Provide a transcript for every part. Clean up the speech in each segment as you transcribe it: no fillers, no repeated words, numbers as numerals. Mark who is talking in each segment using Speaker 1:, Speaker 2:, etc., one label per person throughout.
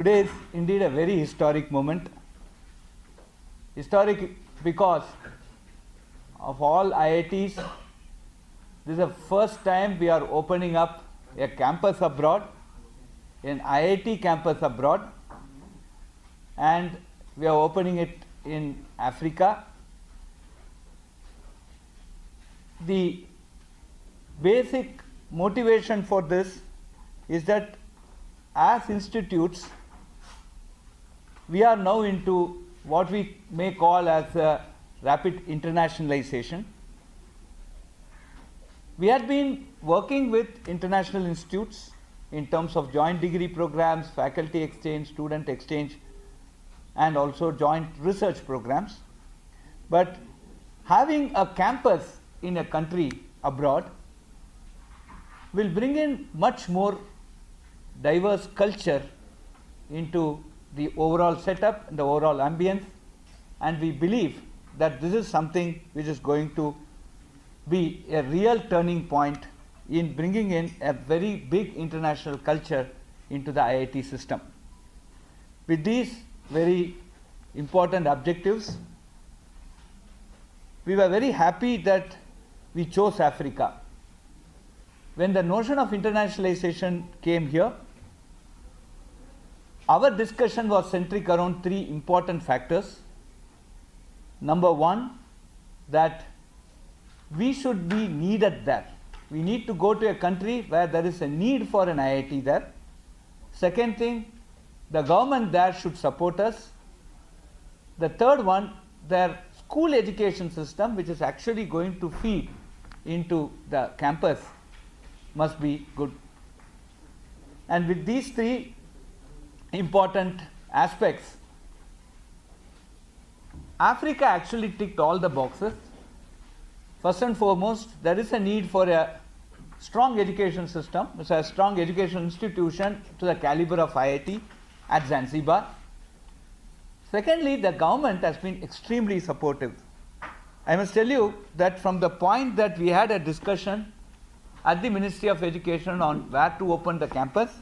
Speaker 1: Today is indeed a very historic moment. Historic because of all IITs, this is the first time we are opening up a campus abroad, an IIT campus abroad, and we are opening it in Africa. The basic motivation for this is that as institutes, we are now into what we may call as a rapid internationalization. We had been working with international institutes in terms of joint degree programs, faculty exchange, student exchange, and also joint research programs. But having a campus in a country abroad will bring in much more diverse culture into the overall setup and the overall ambience, and we believe that this is something which is going to be a real turning point in bringing in a very big international culture into the IIT system. With these very important objectives, we were very happy that we chose Africa. When the notion of internationalization came here, our discussion was centric around three important factors. Number one, that we should be needed there. We need to go to a country where there is a need for an IIT there. Second thing, the government there should support us. The third one, their school education system, which is actually going to feed into the campus, must be good. And with these three important aspects, Africa actually ticked all the boxes. First and foremost, there is a need for a strong education system, it's a strong education institution to the caliber of IIT at Zanzibar. Secondly, the government has been extremely supportive. I must tell you that from the point that we had a discussion at the Ministry of Education on where to open the campus,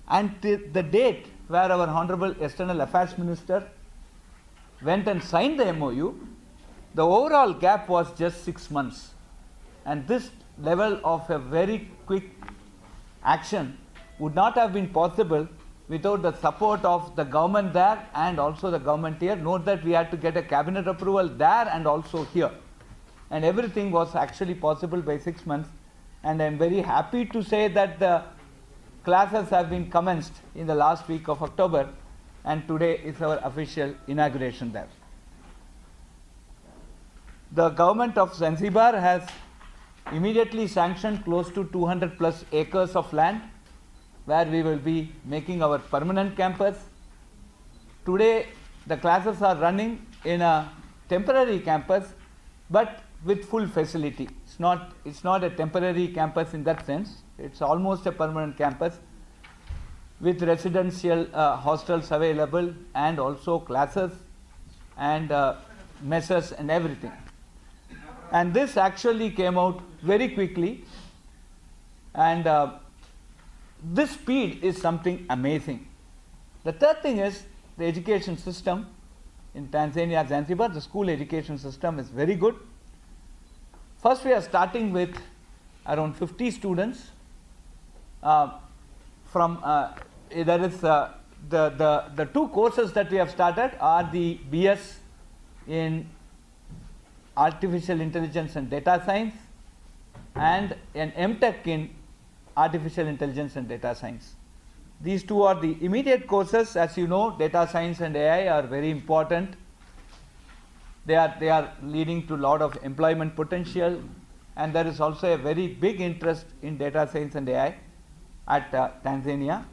Speaker 1: and the date where our Honorable External Affairs Minister went and signed the MOU, the overall gap was just 6 months. And this level of a very quick action would not have been possible without the support of the government there and also the government here. Note that we had to get a cabinet approval there and also here. And everything was actually possible by 6 months. And I am very happy to say that the classes have been commenced in the last week of October, and today is our official inauguration there. The government of Zanzibar has immediately sanctioned close to 200 plus acres of land where we will be making our permanent campus. Today the classes are running in a temporary campus but with full facility. It's not a temporary campus in that sense. It's almost a permanent campus with residential hostels available and also classes and messes and everything. And this actually came out very quickly, and this speed is something amazing. The third thing is the education system in Tanzania, Zanzibar. The school education system is very good. First, we are starting with around 50 students. There is the two courses that we have started are the BS in Artificial Intelligence and Data Science and an MTech in Artificial Intelligence and Data Science. These two are the immediate courses. As you know, data science and AI are very important. They are leading to a lot of employment potential, and there is also a very big interest in data science and AI at Tanzania.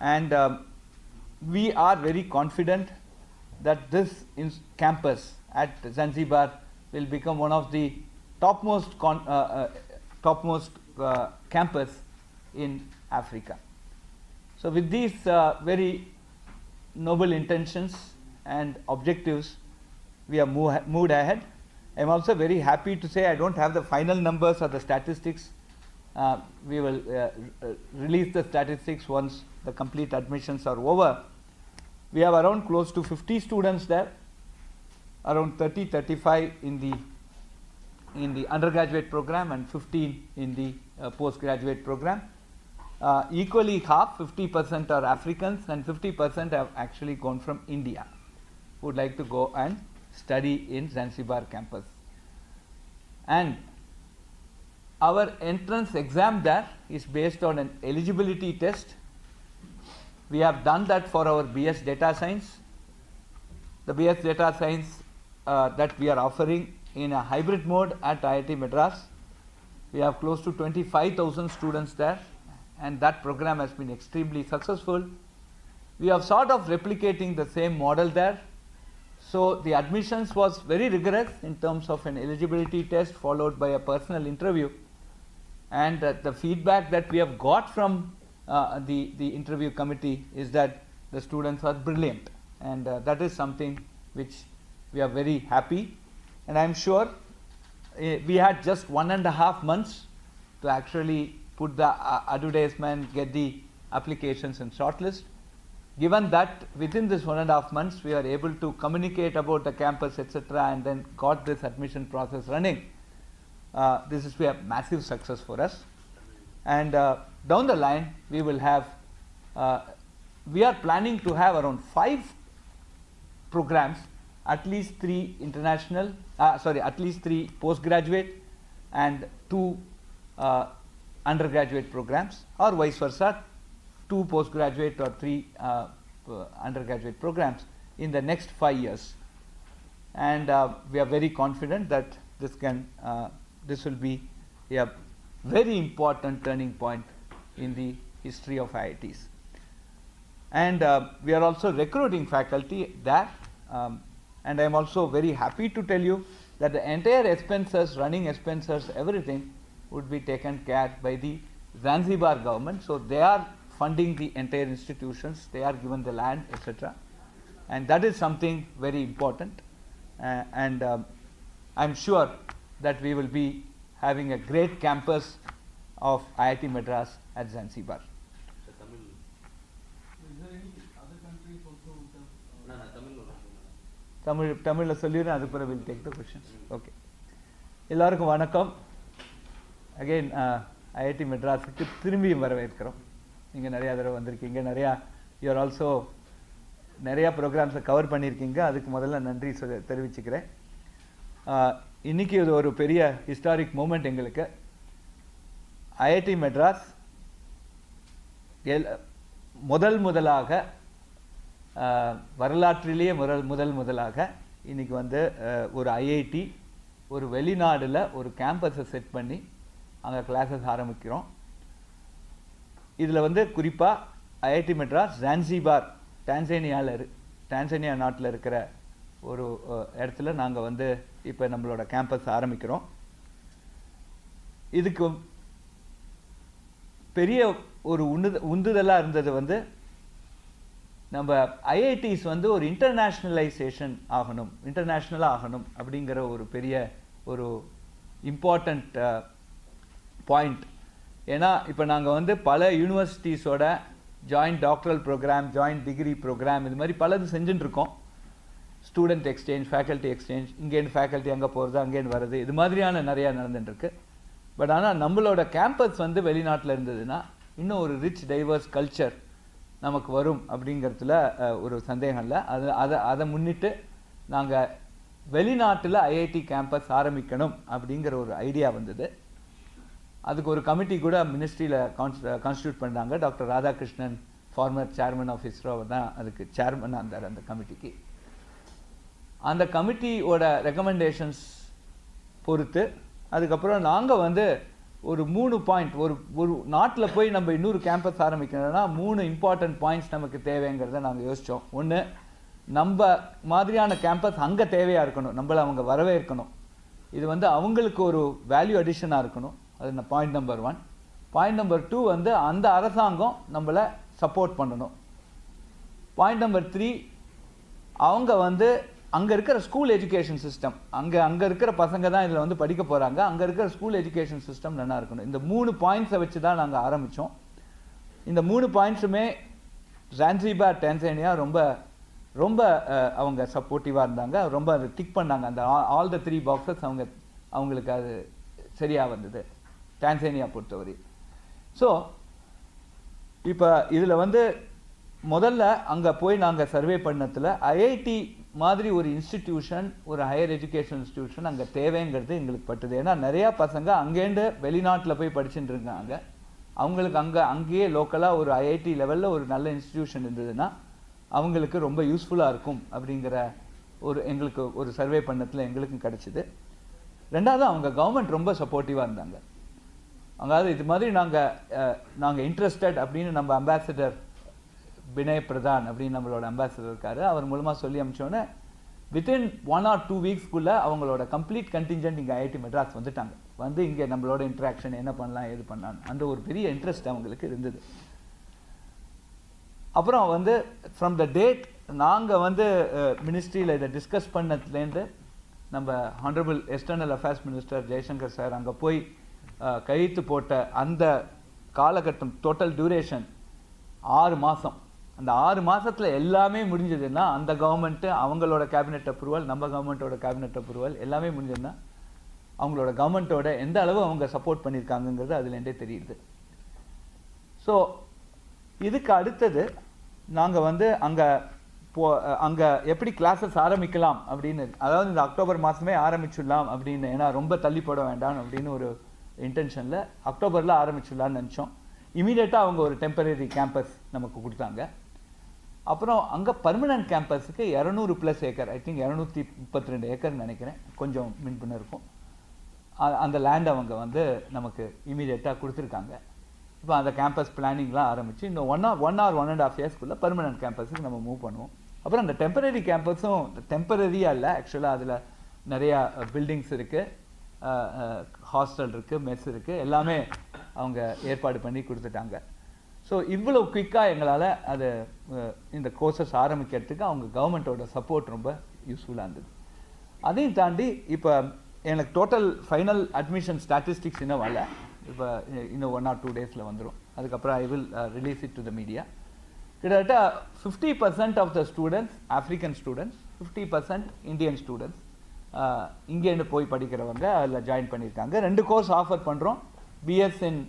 Speaker 1: And we are very confident that this campus at Zanzibar will become one of the topmost campus in Africa. So with these very noble intentions and objectives, we have moved ahead. I am also very happy to say I don't have the final numbers or the statistics We will release the statistics once the complete admissions are over. We have around close to 50 students there, around 30-35 in the undergraduate program and 15 in the postgraduate program. Equally half, 50% are Africans and 50% have actually gone from India, who would like to go and study in Zanzibar campus. And our entrance exam there is based on an eligibility test. We have done that for our BS Data Science. The BS Data Science that we are offering in a hybrid mode at IIT Madras. We have close to 25,000 students there, and that program has been extremely successful. We are sort of replicating the same model there. So the admissions was very rigorous in terms of an eligibility test followed by a personal interview. And the feedback that we have got from the interview committee is that the students are brilliant, and that is something which we are very happy. And I am sure we had just 1.5 months to actually put the advertisement, get the applications and shortlist. Given that within this 1.5 months we are able to communicate about the campus, etc., and then got this admission process running, this is a massive success for us. And down the line we will have, we are planning to have around 5 programs, at least 3 international, at least 3 postgraduate and 2 undergraduate programs, or vice versa, 2 postgraduate or 3 undergraduate programs in the next 5 years. And we are very confident that this will be a very important turning point in the history of IITs. And we are also recruiting faculty there, and I am also very happy to tell you that the entire expenses, running expenses, everything would be taken care by the Zanzibar government. So they are funding the entire institutions, they are given the land, etc. And that is something very important. And I am sure that we will be having a great campus of IIT Madras at Zanzibar.
Speaker 2: Is there any other countries also which have
Speaker 1: Tamil சொல்லிறேன், அதுக்கு will take the questions. Okay. எல்லாருக்கும் வணக்கம். Again IIT மெட்ராஸுக்கு திரும்பியும் வரவேற்கிறோம். நீங்க நிறைய தடவை வந்திருக்கீங்க, you are also நிறைய ப்ரோக்ராம்ஸை கவர் பண்ணியிருக்கீங்க. அதுக்கு முதல்ல நன்றி தெரிவிச்சுக்கிறேன். இன்னைக்கு இது ஒரு பெரிய ஹிஸ்டாரிக் மூமெண்ட் எங்களுக்கு. ஐஐடி மெட்ராஸ் முதலாக வரலாற்றிலேயே முதலாக இன்னைக்கு ஒரு ஐஐடி ஒரு வெளிநாடுல ஒரு கேம்பஸை செட் பண்ணி அங்கே கிளாஸஸ் ஆரம்பிக்கிறோம். இதில் குறிப்பாக ஐஐடி மெட்ராஸ் ஜான்சிபார் டான்சேனியா நாட்டில் இருக்கிற ஒரு இடத்துல நாங்கள் இப்போ நம்மளோட கேம்பஸ் ஆரம்பிக்கிறோம். இதுக்கு பெரிய ஒரு உந்துதலாக இருந்தது நம்ம ஐஐடிஸ் ஒரு இன்டர்நேஷ்னலாக ஆகணும் அப்படிங்கிற ஒரு பெரிய ஒரு இம்பார்ட்டண்ட் பாயிண்ட். ஏன்னா இப்போ நாங்கள் பல யூனிவர்சிட்டிஸோட joint doctoral program, joint degree program, இது மாதிரி பலது செஞ்சுட்டுருக்கோம். ஸ்டூடெண்ட் எக்ஸ்சேஞ்ச், ஃபேக்கல்ட்டி எக்ஸ்சேஞ்ச், இங்கேருந்து ஃபேக்கல்ட்டி அங்கே போகிறது, அங்கேருந்து வர்றது, இது மாதிரியான நிறையா நடந்துட்டுருக்கு. பட் ஆனால் நம்மளோட கேம்பஸ் வெளிநாட்டில் இருந்ததுன்னா இன்னும் ஒரு ரிச் டைவர்ஸ் கல்ச்சர் நமக்கு வரும் அப்படிங்கிறதுல ஒரு சந்தேகம் இல்லை. அதை முன்னிட்டு நாங்கள் வெளிநாட்டில் ஐஐடி கேம்பஸ் ஆரம்பிக்கணும் அப்படிங்கிற ஒரு ஐடியா வந்தது. அதுக்கு ஒரு கமிட்டி கூட மினிஸ்ட்ரியில் கான்ஸ்டியூட் பண்ணாங்க. Doctor Radhakrishnan, former chairman of ISRO தான் அதுக்கு சேர்மனாக இருந்தார். அந்த கமிட்டிக்கு அந்த கமிட்டியோட ரெக்கமெண்டேஷன்ஸ் பொறுத்து அதுக்கப்புறம் நாங்கள் ஒரு 3 பாயிண்ட், ஒரு நாட்டில் போய் நம்ம இன்னொரு கேம்பஸ் ஆரம்பிக்கணும்னா 3 இம்பார்ட்டன்ட் பாயிண்ட்ஸ் நமக்கு தேவைங்கிறத நாங்கள் யோசித்தோம். ஒன்று, நம்ம மாதிரியான கேம்பஸ் அங்கே தேவையாக இருக்கணும், நம்மளை அவங்க வரவேற்கணும், இது அவங்களுக்கு ஒரு வேல்யூ அடிஷனாக இருக்கணும். அது பாயிண்ட் நம்பர் 1. பாயிண்ட் நம்பர் 2 அந்த அரசாங்கம் நம்மளை சப்போர்ட் பண்ணணும். பாயிண்ட் நம்பர் 3, அவங்க அங்கே இருக்கிற ஸ்கூல் எஜுகேஷன் சிஸ்டம் அங்கே இருக்கிற பசங்க தான் இதில் வந்து படிக்க போகிறாங்க. அங்கே இருக்கிற ஸ்கூல் எஜுகேஷன் சிஸ்டம் நல்லா இருக்கணும். இந்த 3 பாயிண்ட்ஸை வச்சு தான் நாங்கள் ஆரம்பித்தோம். இந்த 3 பாயிண்ட்ஸுமே ஜான்சிபார் டான்சானியா ரொம்ப ரொம்ப அவங்க சப்போர்ட்டிவாக இருந்தாங்க. ரொம்ப அதை டிக் பண்ணாங்க. அந்த ஆல் த 3 பாக்ஸஸ் அவங்களுக்கு அது சரியாக வந்தது டான்சானியா பொறுத்தவரை. ஸோ இப்போ இதில் வந்து முதல்ல அங்கே போய் நாங்கள் சர்வே பண்ணதில் ஐஐடி மாதிரி ஒரு இன்ஸ்டிடியூஷன், ஒரு ஹையர் எஜுகேஷன் இன்ஸ்டிடியூஷன் அங்கே தேவைங்கிறது எங்களுக்கு பட்டுது. ஏன்னா நிறையா பசங்க அங்கேருந்து வெளிநாட்டில் போய் படிச்சுட்டு இருக்காங்க. அவங்களுக்கு அங்கேயே லோக்கலாக ஒரு ஐஐடி லெவலில் ஒரு நல்ல இன்ஸ்டிடியூஷன் இருந்ததுன்னா அவங்களுக்கு ரொம்ப யூஸ்ஃபுல்லாக இருக்கும் அப்படிங்கிற எங்களுக்கு ஒரு சர்வே பண்ணத்தில் எங்களுக்கும் கிடச்சிது. ரெண்டாவது அவங்க கவர்மெண்ட் ரொம்ப சப்போர்ட்டிவாக இருந்தாங்க. அதாவது இது மாதிரி நாங்கள் இன்ட்ரெஸ்டட் அப்படின்னு நம்ம அம்பாசிடர் வினய் பிரதான் அப்படின்னு நம்மளோட அம்பாசிடர் இருக்கார். அவர் மூலமாக சொல்லி அமிச்சோன்னே வித்தின் 1 or 2 வீக்ஸ்க்குள்ளே அவங்களோட கம்ப்ளீட் கண்டிஞ்சன்ட் இங்கே ஐஐடி மெட்ராஸ் வந்துட்டாங்க. வந்து இங்கே நம்மளோட இன்ட்ராக்ஷன் என்ன பண்ணலாம் ஏது பண்ணலான்னு அந்த ஒரு பெரிய இன்ட்ரெஸ்ட் அவங்களுக்கு இருந்தது. அப்புறம் வந்து ஃப்ரம் த டேட் நாங்கள் வந்து மினிஸ்ட்ரியில் இதை டிஸ்கஸ் பண்ணதுலேருந்து நம்ம honourable external affairs minister Jaishankar sir அங்கே போய் கையெழுத்து போட்ட அந்த காலகட்டம் டோட்டல் டியூரேஷன் 6 மாதம். அந்த 6 மாதத்தில் எல்லாமே முடிஞ்சதுன்னா அந்த கவர்மெண்ட்டு அவங்களோட கேபினெட் அப்ரூவல், நம்ம கவர்மெண்ட்டோட கேபினெட் அப்ரூவல் எல்லாமே முடிஞ்சதுன்னா அவங்களோட கவர்மெண்ட்டோட எந்த அளவு அவங்க சப்போர்ட் பண்ணியிருக்காங்கங்கிறது அதுலேருந்தே தெரியுது. ஸோ இதுக்கு அடுத்தது நாங்கள் வந்து அங்கே எப்படி கிளாஸஸ் ஆரம்பிக்கலாம் அப்படின்னு, அதாவது இந்த அக்டோபர் மாதமே ஆரம்பிச்சுடலாம் அப்படின்னு, ஏன்னா ரொம்ப தள்ளி போட வேண்டாம் அப்படின்னு ஒரு இன்டென்ஷனில் அக்டோபரில் ஆரம்பிச்சுடலான்னு நினச்சோம். இமீடியட்டாக அவங்க ஒரு டெம்பரரி கேம்பஸ் நமக்கு கொடுத்தாங்க. அப்புறம் அங்கே பர்மனன்ட் கேம்பஸுக்கு 200+ ஏக்கர், ஐ திங்க் 232 ஏக்கர் நினைக்கிறேன், கொஞ்சம் மின்பின்ன இருக்கும், அந்த லேண்ட் அவங்க வந்து நமக்கு இமீடியட்டாக கொடுத்துருக்காங்க. இப்போ அந்த கேம்பஸ் பிளானிங்லாம் ஆரம்பித்து இன்னும் 1 or 1.5 இயர்ஸ்க்குள்ளே பர்மனன்ட் கேம்பஸுக்கு நம்ம மூவ் பண்ணுவோம். அப்புறம் அந்த டெம்பரரி கேம்பஸும் டெம்பரரியாக இல்லை, ஆக்சுவலாக அதில் நிறையா பில்டிங்ஸ் இருக்குது, ஹாஸ்டல் இருக்குது, மெஸ் இருக்குது, எல்லாமே அவங்க ஏற்பாடு பண்ணி கொடுத்துட்டாங்க. ஸோ இவ்வளோ குயிக்காக எங்களால் அது இந்த கோர்சஸ் ஆரம்பிக்கிறதுக்கு அவங்க கவர்மெண்ட்டோட சப்போர்ட் ரொம்ப யூஸ்ஃபுல்லாக இருந்தது. அதையும் தாண்டி இப்போ எனக்கு டோட்டல் ஃபைனல் அட்மிஷன் ஸ்டாட்டிஸ்டிக்ஸ் இன்னும் வரல. இப்போ இன்னும் 1 or 2 டேஸில் வந்துடும். அதுக்கப்புறம் I will release it to the media. கிட்டத்தட்ட 50% of the students African students, 50% Indian students இங்கேருந்து போய் படிக்கிறவங்க அதில் ஜாயின் பண்ணியிருக்காங்க. 2 கோர்ஸ் ஆஃபர் பண்ணுறோம், BS in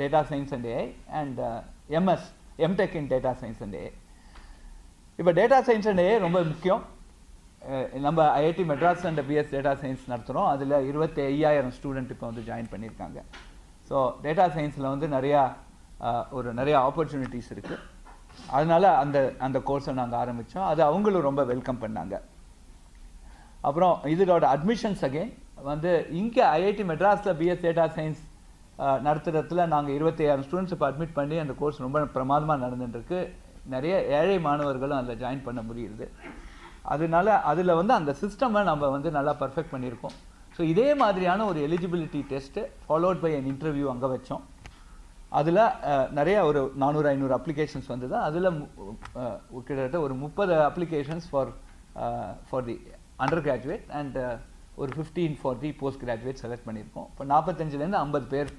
Speaker 1: data science and AI and MTech in data science and AI. இப்போ டேட்டா சயின்ஸ் அண்ட் ஏஐ ரொம்ப முக்கியம். நம்ம IIT Madras and BS data science நடத்துகிறோம். அதில் 25,000 ஸ்டூடெண்ட் இப்போ வந்து ஜாயின் பண்ணியிருக்காங்க. ஸோ டேட்டா சயின்ஸில் வந்து நிறையா ஆப்பர்ச்சுனிட்டிஸ் இருக்குது. அதனால் அந்த கோர்ஸை நாங்கள் ஆரம்பித்தோம். அது அவங்களும் ரொம்ப வெல்கம் பண்ணாங்க. அப்புறம் இதோட அட்மிஷன்ஸ் அகெயின் வந்து இங்கே ஐஐடி மெட்ராஸில் பிஎஸ் டேட்டா சயின்ஸ் நடத்துகிறதுல நாங்கள் 25,000 ஸ்டூடெண்ட்ஸ் இப்போ அட்மிட் பண்ணி அந்த கோர்ஸ் ரொம்ப பிரமாதமாக நடந்துட்டுருக்கு. நிறைய ஏழை மாணவர்களும் அதில் ஜாயின் பண்ண முடியுது. அதனால அதில் வந்து அந்த சிஸ்டமை நம்ம வந்து நல்லா பர்ஃபெக்ட் பண்ணியிருக்கோம். ஸோ இதே மாதிரியான ஒரு eligibility test followed by an interview அங்கே வச்சோம். அதில் நிறைய ஒரு 400-500 அப்ளிகேஷன்ஸ் வந்தது. அதில் கிட்டத்தட்ட ஒரு 30 applications for the under graduate and ஒரு 15 for the post graduate select பண்ணியிருக்கோம். இப்போ 45லேருந்து 50 பேர்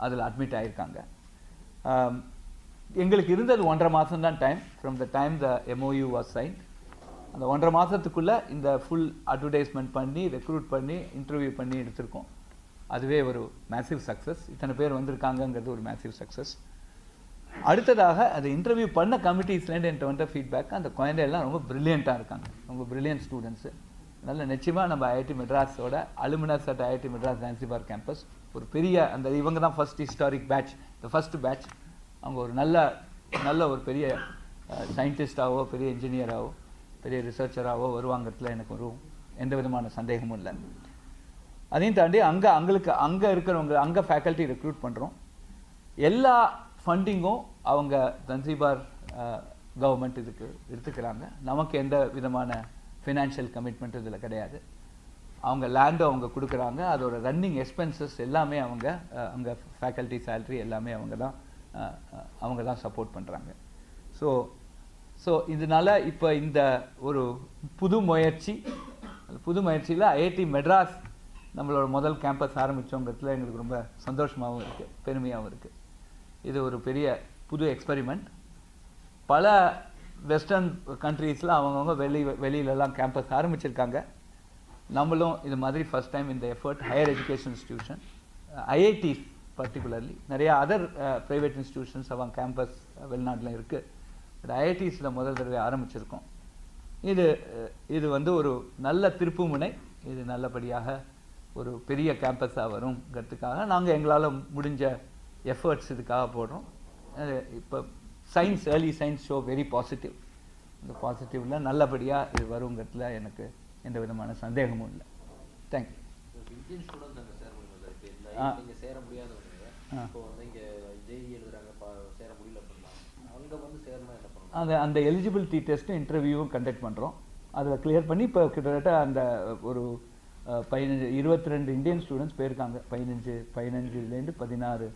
Speaker 1: அதில் அட்மிட் ஆகியிருக்காங்க. எங்களுக்கு இருந்தது 1.5 மாதம் தான் time from the time the MOU was sign. அந்த 1.5 மாதத்துக்குள்ளே இந்த ஃபுல் அட்வர்டைஸ்மெண்ட் பண்ணி ரெக்ரூட் பண்ணி இன்டர்வியூ பண்ணி எடுத்திருக்கோம். அதுவே ஒரு மேசிவ் சக்ஸஸ். இத்தனை பேர் வந்திருக்காங்கங்கிறது ஒரு மேசிவ் சக்ஸஸ். அடுத்ததாக அது இன்டர்வியூ பண்ண கமிட்டிஸ்லேருந்து என்கிட்ட வந்த ஃபீட்பேக், அந்த குழந்தையெல்லாம் ரொம்ப ப்ரில்லியண்ட்டாக இருக்காங்க, ரொம்ப ப்ரில்லியன்ட் ஸ்டூடெண்ட்ஸு. அதனால் நிச்சயமாக நம்ம ஐஐடி மெட்ராஸோட alumnus at IIT Madras Zanzibar campus ஒரு பெரிய இவங்க தான் first historic batch, the first batch. அவங்க ஒரு நல்ல ஒரு பெரிய சயின்டிஸ்டாவோ பெரிய இன்ஜினியராகவோ பெரிய ரிசர்ச்சராகவோ வருவாங்கிறதுல எனக்கு எந்த விதமான சந்தேகமும் இல்லை. அதையும் தாண்டி அங்கே இருக்கிறவங்க அங்கே ஃபேக்கல்ட்டி ரெக்ரூட் பண்ணுறோம். எல்லா ஃபண்டிங்கும் அவங்க ஜான்சிபார் கவர்மெண்ட் இதுக்கு எடுத்துக்கிறாங்க. நமக்கு எந்த விதமான ஃபினான்ஷியல் கமிட்மெண்ட் இதில் கிடையாது. அவங்க லேண்டும் அவங்க கொடுக்குறாங்க. அதோட ரன்னிங் எக்ஸ்பென்சஸ் எல்லாமே அங்கே ஃபேக்கல்ட்டி சேலரி எல்லாமே அவங்க தான் சப்போர்ட் பண்ணுறாங்க. ஸோ ஸோ இதனால் இப்போ இந்த ஒரு புது முயற்சியில் ஐஐடி மெட்ராஸ் நம்மளோட முதல் கேம்பஸ் ஆரம்பித்தோங்கிறதுல எங்களுக்கு ரொம்ப சந்தோஷமாகவும் இருக்குது, பெருமையாகவும் இருக்குது. இது ஒரு பெரிய புது எக்ஸ்பெரிமெண்ட். பல வெஸ்டர்ன் கண்ட்ரீஸில் அவங்கவுங்க வெளியிலலாம் கேம்பஸ் ஆரம்பிச்சிருக்காங்க. நம்மளும் இது மாதிரி ஃபஸ்ட் டைம் இந்த effort higher education institution IITs particularly நிறையா அதர் ப்ரைவேட் இன்ஸ்டிடியூஷன்ஸ் அவங்க கேம்பஸ் வெளிநாட்டில் இருக்குது. பட் ஐஐடிஸில் முதல் தடவை ஆரம்பிச்சிருக்கோம். இது வந்து ஒரு நல்ல திருப்புமுனை. இது நல்லபடியாக ஒரு பெரிய கேம்பஸாக வருங்கிறதுக்காக நாங்கள் எங்களால் முடிஞ்ச எஃபர்ட்ஸ் இதுக்காக போடுறோம். இப்போ science early science show very positive. இந்த பாசிட்டிவில் நல்லபடியாக இது வருங்கிறதுல எனக்கு எந்த விதமான சந்தேகமும் இல்லை. தேங்க்யூ.
Speaker 3: இந்தியன் ஸ்டூடெண்ட்ஸ் அங்கே சேர முடியும் சார். இப்போ இங்கே சேர முடியாதவங்க இப்போ வந்து இங்கே ஜேஇ எழுதுறாங்க, சேர முடியல அப்படின்னா அங்கே வந்து சேரணும் என்ன பண்ணணும்?
Speaker 1: அந்த எலிஜிபிலிட்டி டெஸ்ட்டும் இன்டர்வியூவும் கண்டக்ட் பண்ணுறோம். அதில் கிளியர் பண்ணி இப்போ கிட்டத்தட்ட அந்த ஒரு 22 இந்தியன் ஸ்டூடெண்ட்ஸ் போயிருக்காங்க. 15லேருந்து 16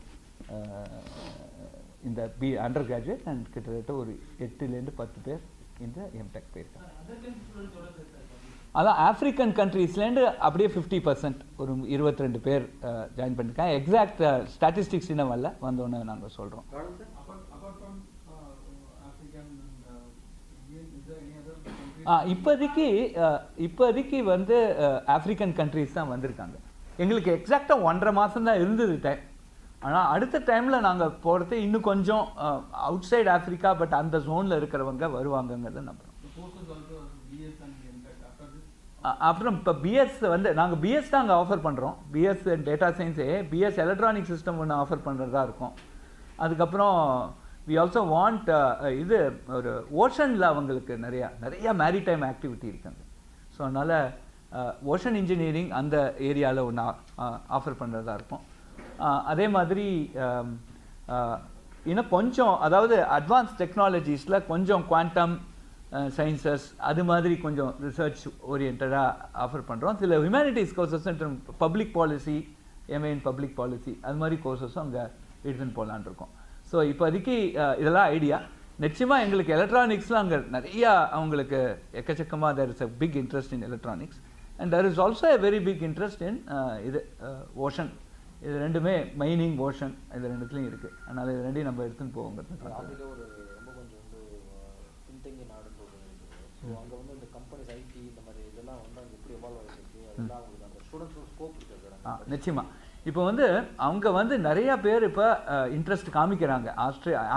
Speaker 1: இந்த அண்டர் கிராஜுவேட் அண்ட் கிட்டத்தட்ட ஒரு 8லேருந்து 10 பேர் இந்த எம்டெக் போயிருக்காங்க. அதான் ஆஃப்ரிக்கன் கண்ட்ரீஸ்லேருந்து அப்படியே 50% ஒரு 22 பேர் ஜாயின் பண்ணியிருக்காங்க. எக்ஸாக்ட் ஸ்டாட்டிஸ்டிக்ஸ் இன்னும் வரல, வந்தோன்னே நாங்கள் சொல்கிறோம். இப்போதைக்கு வந்து ஆஃப்ரிக்கன் கண்ட்ரீஸ் தான் வந்திருக்காங்க. எங்களுக்கு எக்ஸாக்டாக 1.5 மாதம் தான் இருந்தது டைம். ஆனால் அடுத்த டைமில் நாங்கள் போகிறது இன்னும் கொஞ்சம் அவுட் சைட் ஆஃப்ரிக்கா, பட் அந்த ஜோனில் இருக்கிறவங்க வருவாங்கங்கிறத நம்புகிறோம். அப்புறம் இப்போ பிஎஸ் வந்து நாங்கள் பிஎஸ் தான் அங்கே ஆஃபர் பண்ணுறோம். பிஎஸ் டேட்டா சயின்ஸே பிஎஸ் எலக்ட்ரானிக் சிஸ்டம் ஒன்று ஆஃபர் பண்ணுறதா இருக்கும். அதுக்கப்புறம் வி ஆல்சோ வாண்ட் இது ஒரு ஓஷனில் அவங்களுக்கு நிறையா மேரிடைம் ஆக்டிவிட்டி இருக்காங்க. ஸோ அதனால் ஓஷன் இன்ஜினியரிங் அந்த ஏரியாவில் ஒன்று ஆஃபர் பண்ணுறதா இருக்கும். அதே மாதிரி இன்னும் கொஞ்சம் அதாவது அட்வான்ஸ் டெக்னாலஜிஸில் கொஞ்சம் குவாண்டம் சயின்சஸ் அது மாதிரி கொஞ்சம் ரிசர்ச் ஓரியன்டாக ஆஃபர் பண்ணுறோம். சில humanities courses, public policy, MA in public policy அது மாதிரி கோர்சஸும் அங்கே எடுத்துன்னு போகலான் இருக்கோம். ஸோ இப்போதைக்கு இதெல்லாம் ஐடியா. நிச்சயமாக எங்களுக்கு எலக்ட்ரானிக்ஸில் அங்கே நிறையா அவங்களுக்கு எக்கச்சக்கமாக there is a big interest in electronics and there is also a very big interest in இது ஓஷன். இது ரெண்டுமே மைனிங், ஓஷன் இது ரெண்டுத்துலையும் இருக்குது. அதனால் இது ரெண்டையும் நம்ம எடுத்துன்னு போவோங்கிறது.
Speaker 3: ஒரு ரொம்ப கொஞ்சம் வந்து பின்தங்கிய நாடுன்னு இருக்குது. அங்கே வந்து இந்த கம்பெனிஸ் ஐடி இந்த மாதிரி இதெல்லாம் வந்து அங்கே எப்படி எவால்வ் ஆகிருக்கு, அதெல்லாம் அவங்களுக்கு அந்த ஸ்டூடெண்ட்ஸோட ஸ்கோப் இருக்குது சார்.
Speaker 1: நிச்சயமாக இப்போ வந்து அவங்க வந்து நிறையா பேர் இப்போ இன்ட்ரெஸ்ட் காமிக்கிறாங்க.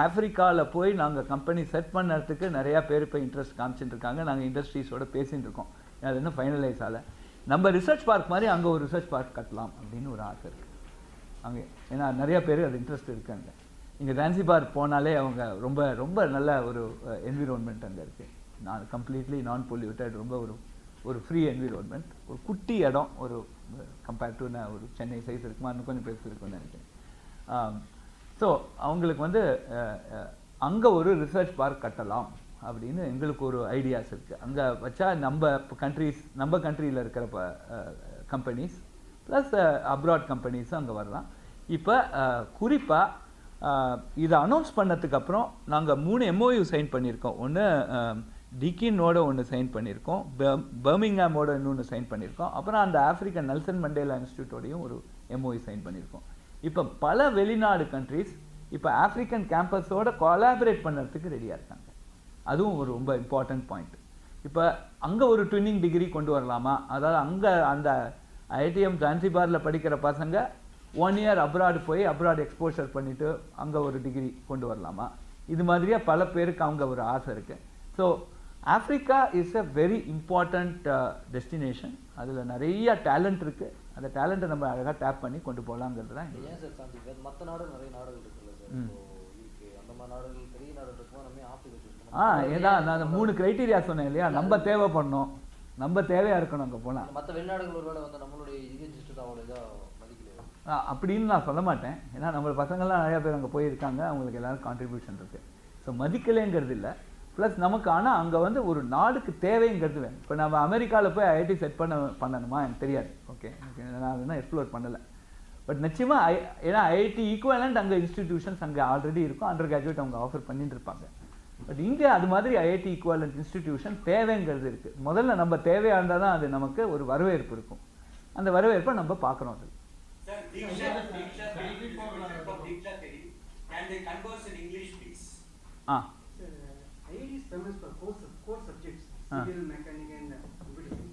Speaker 1: ஆஃப்ரிக்காவில் போய் நாங்கள் கம்பெனி செட் பண்ணுறதுக்கு நிறையா பேர் இப்போ இன்ட்ரெஸ்ட் காமிச்சிட்டு இருக்காங்க. நாங்கள் இண்டஸ்ட்ரீஸோடு பேசிகிட்டு இருக்கோம். அது இன்னும் ஃபைனலைஸ் ஆகலை. நம்ம ரிசர்ச் பார்க் மாதிரி அங்கே ஒரு ரிசர்ச் பார்க் கட்டலாம் அப்படின்னு ஒரு ஆசை இருக்குது அங்கே. ஏன்னா நிறையா பேர் அது இன்ட்ரெஸ்ட் இருக்காங்க. இங்கே ஜான்சிபார் போனாலே அவங்க ரொம்ப ரொம்ப நல்ல ஒரு என்விரான்மெண்ட் அங்கே இருக்குது. கம்ப்ளீட்லி நான் பொல்யூட்டட், ரொம்ப ஒரு ஃப்ரீ என்விரான்மெண்ட், ஒரு குட்டி இடம், ஒரு கம்பேர்ட் டு ஒரு சென்னை சைஸ் இருக்குமா, இன்னும் கொஞ்சம் பெருசு இருக்குன்னு நினைக்கிறேன். ஸோ அவங்களுக்கு வந்து அங்கே ஒரு ரிசர்ச் பார்க் கட்டலாம் அப்படின்னு எங்களுக்கு ஒரு ஐடியாஸ் இருக்குது. அங்கே வச்சா நம்ம கண்ட்ரியில் இருக்கிற கம்பெனிஸ் ப்ளஸ் அப்ராட் கம்பெனிஸும் அங்கே வரலாம். இப்போ குறிப்பாக இதை அனௌன்ஸ் பண்ணதுக்கப்புறம் நாங்கள் 3 MOU சைன் பண்ணியிருக்கோம். ஒன்று டிகினோட ஒன்று சைன் பண்ணியிருக்கோம், பர்மிங்ஹாமோட இன்னொன்று சைன் பண்ணியிருக்கோம், அப்புறம் அந்த ஆஃப்ரிக்கன் நெல்சன் மண்டேலா இன்ஸ்டியூட்டோடையும் ஒரு MOU சைன் பண்ணியிருக்கோம். இப்போ பல வெளிநாடு கண்ட்ரிஸ் இப்போ ஆஃப்ரிக்கன் கேம்பஸோட கொலாபரேட் பண்ணுறதுக்கு ரெடியாக இருக்காங்க. அதுவும் ஒரு ரொம்ப இம்பார்ட்டன்ட் பாயிண்ட். இப்போ அங்கே ஒரு ட்வின்னிங் டிகிரி கொண்டு வரலாமா, அதாவது அங்கே அந்த ஐடிஎம் ஜான்சிபாரில் படிக்கிற பசங்க 1 year அப்ராடு போய் அப்ராட் எக்ஸ்போஷர் பண்ணிவிட்டு அங்கே ஒரு டிகிரி கொண்டு வரலாமா, இது மாதிரியாக பல பேருக்கு அவங்க ஒரு ஆசை இருக்குது. So Africa is a very important destination. அதில் நிறைய டேலண்ட் இருக்குது. அந்த டேலண்ட்டை நம்ம அழகாக டேப் பண்ணி கொண்டு போகலாங்கிறது தான்.
Speaker 3: ஏன் சார் சாந்தி, மற்ற நாடு நிறைய நாடுகள் இருக்குல்ல சார், யூகே அந்த மாதிரி நாடுகள், பெரிய நாடுகள் இருக்கும், நம்ம ஆஃப்ரிக்கா சூஸ் பண்ணோம்.
Speaker 1: ஏன்னா நான் 3 கிரைட்டீரியா சொன்னேன் இல்லையா, நம்ம தேவைப்படணும், நம்ம தேவையாக இருக்கணும் அங்கே போனால்.
Speaker 3: மற்ற வெளிநாடுகள் ஒருவேளை வந்து நம்மளுடைய இது ஜஸ்ட் அவ்வளோ இதாக மதிக்கலையா
Speaker 1: அப்படின்னு நான் சொல்ல மாட்டேன். ஏன்னா நம்ம பசங்கள்லாம் நிறையா பேர் அங்கே போயிருக்காங்க, அவங்களுக்கு எல்லோரும் கான்ட்ரிபியூஷன் இருக்குது. ஸோ மதிக்கலைங்கிறது இல்லை. ப்ளஸ் நமக்கு ஆனால் அங்கே வந்து ஒரு நாடுக்கு தேவைங்கிறது வேணும். இப்போ நம்ம அமெரிக்காவில் போய் ஐஐடி செட் பண்ணணுமா எனக்கு தெரியாது. ஓகே, நான் அதெல்லாம் எக்ஸ்ப்ளோர் பண்ணலை. பட் நிச்சயமாக ஏன்னா ஐஐடி ஈக்குவலண்ட் அங்கே இன்ஸ்டிடியூஷன்ஸ் அங்கே ஆல்ரெடி இருக்கும், அண்டர் கிராஜுவேட் அவங்க ஆஃபர் பண்ணிட்டு இருப்பாங்க. பட் இந்தியா அது மாதிரி ஐஐடி ஈக்குவலண்ட் இன்ஸ்டிடியூஷன் தேவைங்கிறது இருக்குது. முதல்ல நம்ம தேவையாக இருந்தால் தான் அது நமக்கு ஒரு வரவேற்பு இருக்கும். அந்த வரவேற்பை நம்ம பார்க்குறோம். அது
Speaker 2: IIT is famous for core subjects, civil, mechanic, and everything.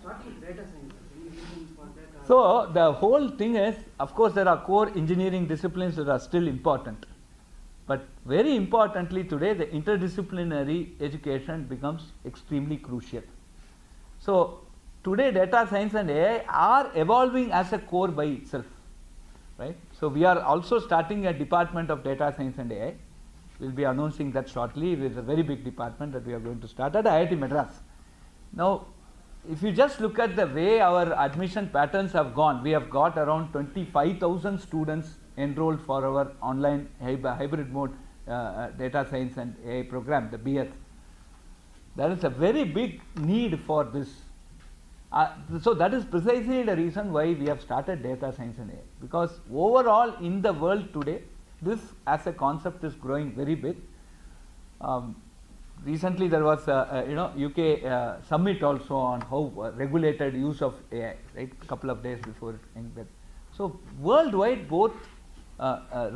Speaker 2: Starting with data science, any reasons for that?
Speaker 1: So the whole thing is, of course, there are core engineering disciplines that are still important, but very importantly today, the interdisciplinary education becomes extremely crucial. So today, data science and AI are evolving as a core by itself, right? So we are also starting a department of data science and AI. We'll be announcing that shortly. It is a very big department that we are going to start at IIT Madras. Now, if you just look at the way our admission patterns have gone, we have got around 25,000 students enrolled for our online hybrid mode data science and AI program, the BS. There is a very big need for this. So that is precisely the reason why we have started data science and AI, because overall in the world today, this as a concept is growing very big. Recently there was a UK summit also on how regulated use of AI, right, a couple of days before it ended. So worldwide, both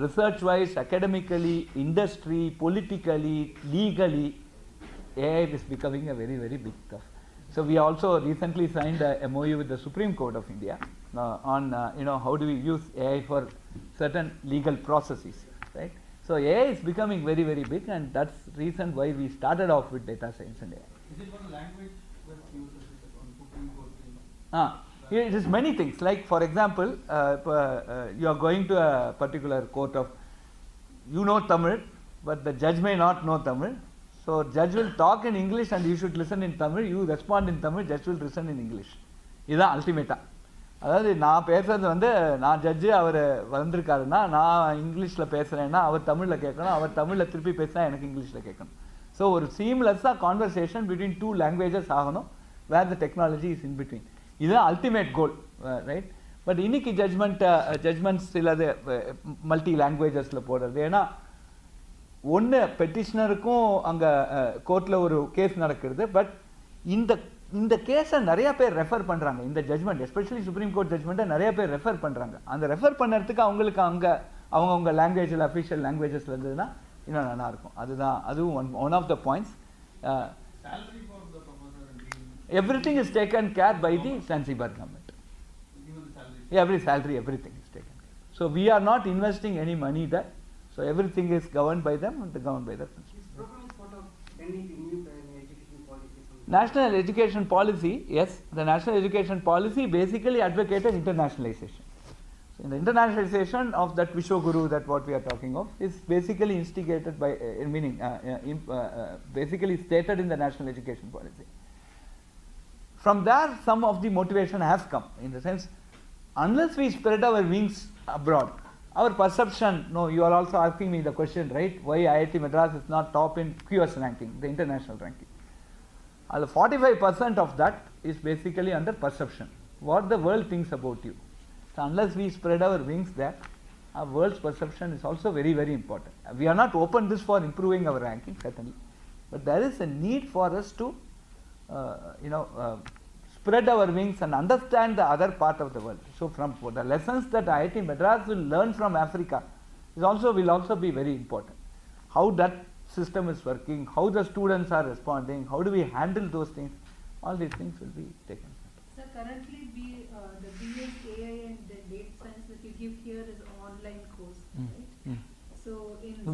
Speaker 1: research wise, academically, industry, politically, legally, AI is becoming a very, very big stuff. So we also recently signed a MOU with the Supreme Court of India on how do we use AI for certain legal processes, right? So AI is becoming very, very big, and that's the reason why we started off with data science and AI.
Speaker 2: Is it one language that's used on Supreme Court?
Speaker 1: It is many things. Like for example, you are going to a particular court of, you know Tamil, but the judge may not know Tamil. So judge will talk in English and you should listen in Tamil. You respond in Tamil, judge will listen in English. இதுதான் அல்டிமேட்டா. அதாவது நான் பேசுறது வந்து, நான் judge அவர் வந்திருக்காருன்னா நான் இங்கிலீஷில் பேசுகிறேன்னா அவர் தமிழில் கேட்கணும், அவர் தமிழில் திருப்பி பேசினா எனக்கு இங்கிலீஷில் கேட்கணும். ஸோ ஒரு சீம்லெஸ்ஸாக கான்வர்சேஷன் பிட்வீன் டூ லாங்குவேஜஸ் ஆகணும், where the technology is in between. இதுதான் அல்டிமேட் கோல், ரைட்? பட் இன்னைக்கு ஜட்ஜ்மெண்ட்ஸ் சிலது மல்டி லாங்குவேஜஸில் போடுறது. ஏன்னா ஒன்று பெட்டிஷனருக்கும் அங்கே கோர்ட்டில் ஒரு கேஸ் நடக்கிறது, பட் இந்த கேஸை நிறைய பேர் ரெஃபர் பண்ணுறாங்க. இந்த ஜட்மெண்ட், எஸ்பெஷலி சுப்ரீம் கோர்ட் ஜட்மெண்ட்டை நிறைய பேர் ரெஃபர் பண்ணுறாங்க. அந்த ரெஃபர் பண்ணுறதுக்கு அவங்களுக்கு அங்கே அவங்கவுங்க லாங்குவேஜில் அஃபிஷியல் லாங்குவேஜஸில் இருந்ததுன்னா இன்னும் நல்லாயிருக்கும். அதுவும் one of the points. Everything is taken care by the Zanzibar government. Every salary, everything is taken care. So we are not investing any money there. So everything is governed by them and governed by the principal.
Speaker 2: This program is part of any new education policy?
Speaker 1: National education policy, yes. The national education policy basically advocated internationalization. So in the internationalization of that Vishwaguru, that what we are talking of, is basically instigated by, basically stated in the national education policy. From there, some of the motivation has come, in the sense, unless we spread our wings abroad, our perception, no, you are also asking me the question, right? Why IIT Madras is not top in QS ranking, the international ranking. 45% of that is basically under perception, what the world thinks about you. So unless we spread our wings there, our world's perception is also very, very important. We are not open this for improving our ranking, certainly, but there is a need for us to spread our wings and understand the other part of the world. So from the lessons that IIT Madras will learn from Africa will also be very important. How that system is working, how the students are responding, how do we handle those things, all these things will be taken.
Speaker 4: So currently the BS AI and the data science that you give here is an online course, right? So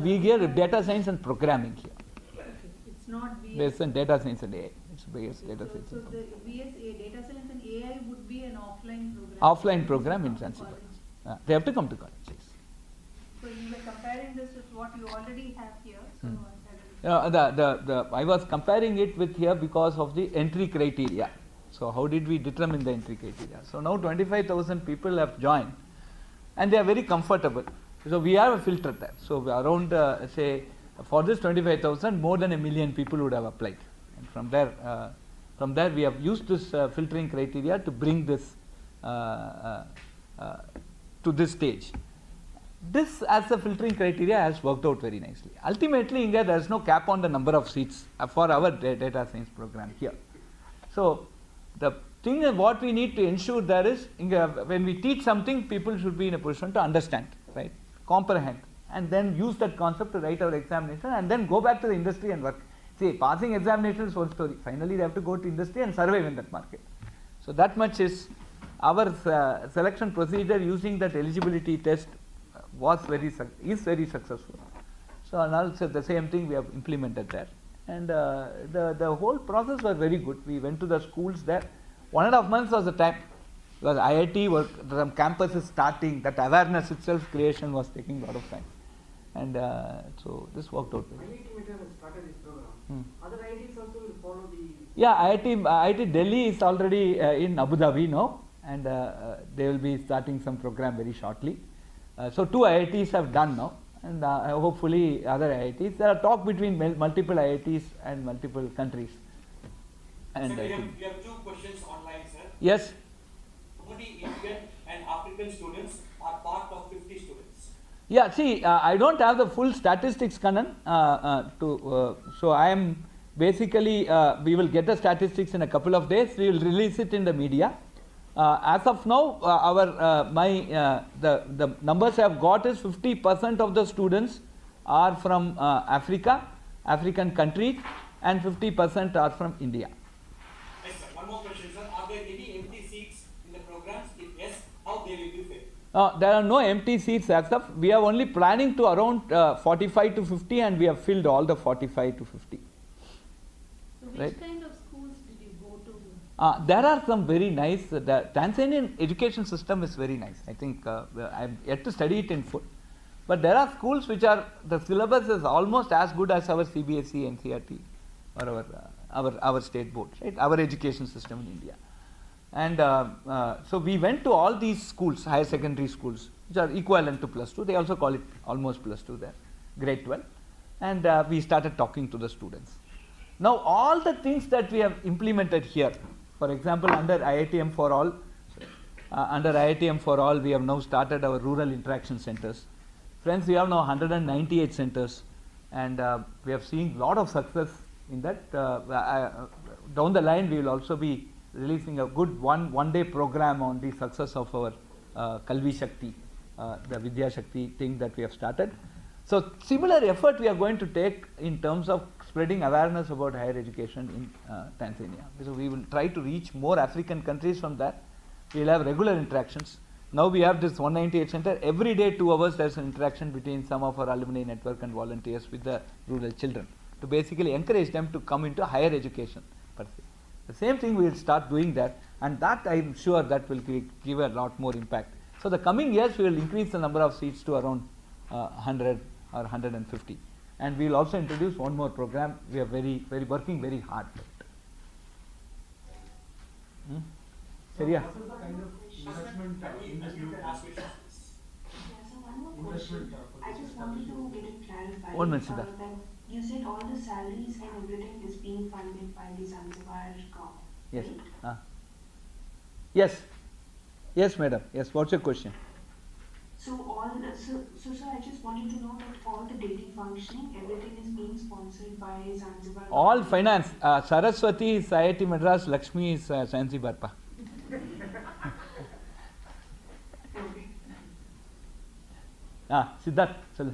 Speaker 1: we give data science and programming here.
Speaker 4: Okay, it's not BS.
Speaker 1: Based on data science and AI. It's based data science.
Speaker 4: So the BSA data science and AI would be an offline program.
Speaker 1: Offline program in Zanzibar. They have to come to college. Yes.
Speaker 4: So you were comparing this with what you already have here.
Speaker 1: I was comparing it with here because of the entry criteria. So how did we determine the entry criteria? So now 25,000 people have joined, and they are very comfortable. So we have a filter there. So around say for this 25,000, more than 1 million people would have applied. And from there we have used this filtering criteria to bring this to this stage. this as a filtering criteria has worked out very nicely. Ultimately, India, there is no cap on the number of seats for our data science program here. So the thing is, what we need to ensure there is, when we teach something, people should be in a position to understand, right, comprehend, and then use that concept to write our examination, and then go back to the industry and work. See, passing examination is one story. Finally, they have to go to industry and survive in that market. So that much is our selection procedure using that eligibility test is very successful. So and also the same thing we have implemented there, and the whole process was very good. We went to the schools there. 1.5 months was the time, because IIT work, some campus is starting. That awareness itself creation was taking a lot of time, and so this worked out well.
Speaker 2: IIT Madras has started this program. Other IITs also will follow the.
Speaker 1: Yeah, IIT Delhi is already in Abu Dhabi now, and they will be starting some program very shortly. So 2 IITs have done now, and hopefully other IITs. There are talk between multiple IITs and multiple countries. And
Speaker 5: sir, we have 2 questions online, sir.
Speaker 1: Yes.
Speaker 5: How many Indian and African students are part of 50 students?
Speaker 1: Yeah, see, I don't have the full statistics, Kannan. So I am basically, we will get the statistics in a couple of days. We will release it in the media. As of now, the numbers I have got is 50% of the students are from African countries, and 50% are from India.
Speaker 5: Yes, sir. One more question, sir. Are there any empty seats in the programs? If yes, how they will be filled?
Speaker 1: There are no empty seats as of. We are only planning to around 45 to 50, and we have filled all the 45 to 50.
Speaker 4: So which
Speaker 1: Right.
Speaker 4: kind of schools did you go to?
Speaker 1: There are some very nice. The Tanzanian education system is very nice. I think I have yet to study it in full, but there are schools which are, the syllabus is almost as good as our CBSE, NCERT, or our state boards, right? Our education system in India. And so we went to all these schools, higher secondary schools, which are equivalent to +2. They also call it almost +2 there, grade 12, and we started talking to the students. Now all the things that we have implemented here, for example, under IITM for all, we have now started our rural interaction centers. Friends, we have now 198 centers, and we have seen a lot of success in that. Down the line, we will also be releasing a good one-day program on the success of our Kalvi Shakti, the Vidya Shakti thing that we have started. So similar effort we are going to take in terms of spreading awareness about higher education in Tanzania. So we will try to reach more African countries from that. We will have regular interactions. Now we have this 198 center. Every day, 2 hours, there is an interaction between some of our alumni network and volunteers with the rural children to basically encourage them to come into higher education per se. The same thing we will start doing that, and that I am sure that will give a lot more impact. So the coming years, we will increase the number of seats to around 100 or 150. And we will also introduce one more program. We are working very hard. Seriya?
Speaker 6: What is the kind of investment in this new
Speaker 5: Ask
Speaker 6: process?
Speaker 5: questions, please.
Speaker 7: Yeah, so one more question. I just wanted to get it clarified.
Speaker 1: 1 minute, Siddharth.
Speaker 7: That you said all the salaries and everything is being funded by the Zanzibar government.
Speaker 1: Yes.
Speaker 7: Right?
Speaker 1: Yes. Yes, madam. Yes. What's your question?
Speaker 7: So sir, I just wanted to know that all the daily functioning, everything is being sponsored by Zanzibar.
Speaker 1: All finance. Saraswati is IIT Madras, Lakshmi is Zanzibar.
Speaker 7: Okay.
Speaker 1: Siddharth.
Speaker 6: Yeah, sir, I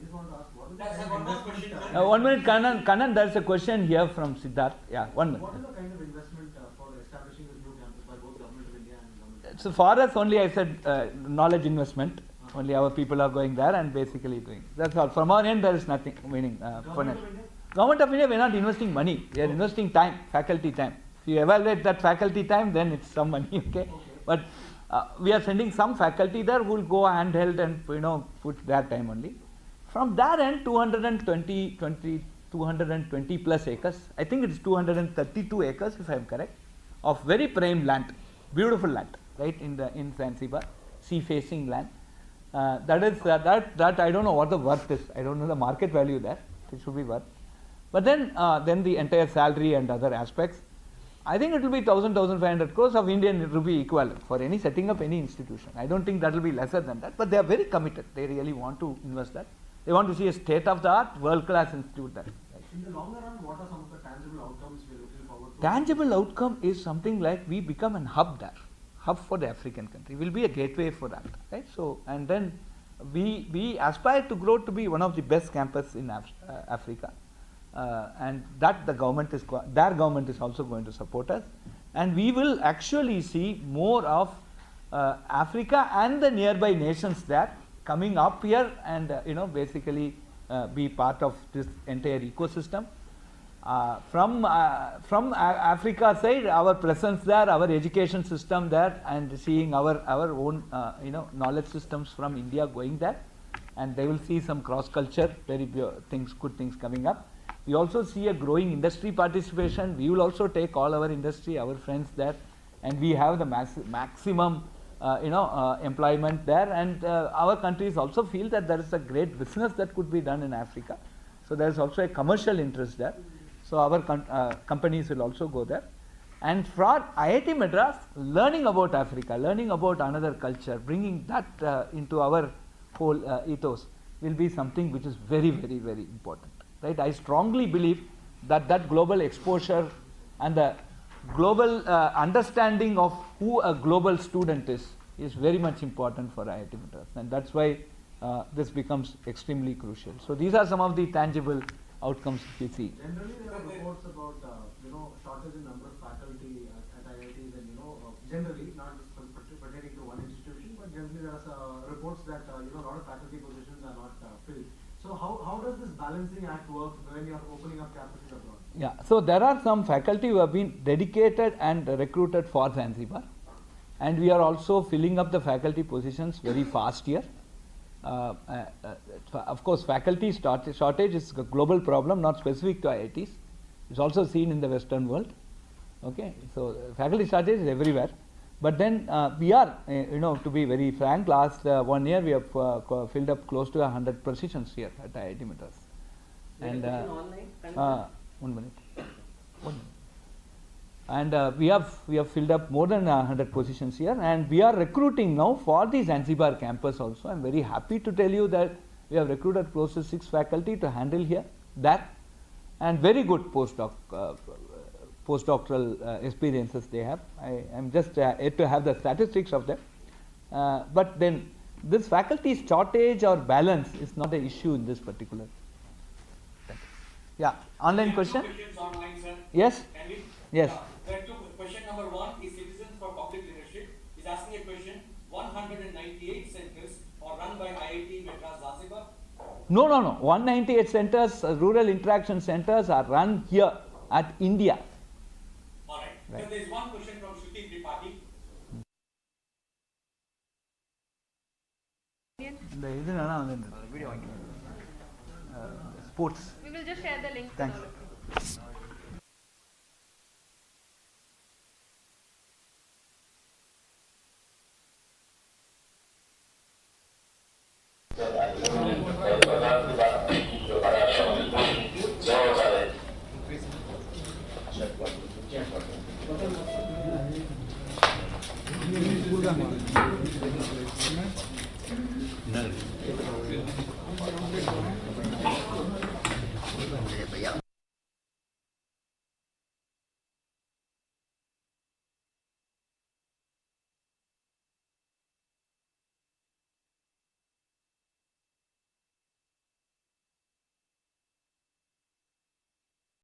Speaker 6: just want to ask, what is the
Speaker 5: That's
Speaker 6: kind
Speaker 5: a
Speaker 6: of
Speaker 5: one more
Speaker 6: investment?
Speaker 5: question, sir.
Speaker 1: 1 minute, Kannan, there's a question here from Siddharth. Yeah, 1 minute.
Speaker 6: What is the kind of investment for establishing this new campus by both Government of India and Government of
Speaker 1: So for us only, I said knowledge investment. Only our people are going there and basically doing. That's all. From our end, there is nothing. Meaning,
Speaker 6: Government of India?
Speaker 1: Government of India, we are not investing money. We are investing time, faculty time. If you evaluate that faculty time, then it's some money. Okay. But we are sending some faculty there who will go handheld and put their time only. From that end, 220 plus acres. I think it is 232 acres, if I am correct, of very prime land, beautiful land, right in Zanzibar, sea-facing land. That I don't know what the worth is. I don't know the market value there. It should be worth. But then the entire salary and other aspects. I think it will be 1,500 crores of Indian rupee equivalent for any setting up any institution. I don't think that will be lesser than that, but they are very committed. They really want to invest that. They want to see a state-of-the-art, world-class institute there.
Speaker 6: In the longer run, what are some of the tangible outcomes we're looking forward to?
Speaker 1: Tangible outcome is something like we become an hub there, hub for the African country. We'll be a gateway for that, right? So, and then we aspire to grow to be one of the best campus in Africa. And that the government is, their government is also going to support us, and we will actually see more of Africa and the nearby nations there coming up here and basically be part of this entire ecosystem. From Africa side, our presence there, our education system there, and seeing our own knowledge systems from India going there, and they will see some cross culture, very good things coming up. We also see a growing industry participation. We will also take all our industry, our friends there, and we have the maximum employment there, and our countries also feel that there is a great business that could be done in Africa. So there is also a commercial interest there. So our companies will also go there. And for IIT Madras, learning about Africa, learning about another culture, bringing that into our whole ethos will be something which is very, very, very important. Right? I strongly believe that that global exposure and the global understanding of who a global student is very much important for IIT Madras, and that's why this becomes extremely crucial. So these are some of the tangible outcomes we see.
Speaker 6: Generally, there are reports about shortage in number of faculty at IITs, and generally not pertaining to one institution, but generally there are reports that a lot of faculty positions are not filled. So how does this balancing act work when you are opening up campuses abroad?
Speaker 1: Yeah, so there are some faculty who have been dedicated and recruited for Zanzibar, and we are also filling up the faculty positions very fast here. Of course, faculty shortage is a global problem, not specific to IITs. It's also seen in the Western world. Okay, so faculty shortage is everywhere. But then we are, to be very frank, last 1 year we have filled up close to 100 positions here at IIT Madras. And 1 minute. And we have filled up more than 100 positions here, and we are recruiting now for the Zanzibar campus also. I am very happy to tell you that we have recruited close to 6 faculty to handle here that, and very good postdoctoral experiences they have. I am just yet to have the statistics of them. But then this faculty shortage or balance is not the issue in this particular. Yeah, online question?
Speaker 5: Questions online, sir.
Speaker 1: Yes?
Speaker 5: Can we?
Speaker 1: Yes.
Speaker 5: There are 2. Question number 1 is Citizens for Public Leadership. Is asking a question. 198 centers are run by IIT Madras Zanzibar?
Speaker 1: No. 198 centers, rural interaction centers are run here at India.
Speaker 5: Alright.
Speaker 1: Right.
Speaker 5: So there is one question from Shruti Tripathi.
Speaker 1: Sports.
Speaker 8: We will just share the link.
Speaker 1: Thanks.
Speaker 9: No.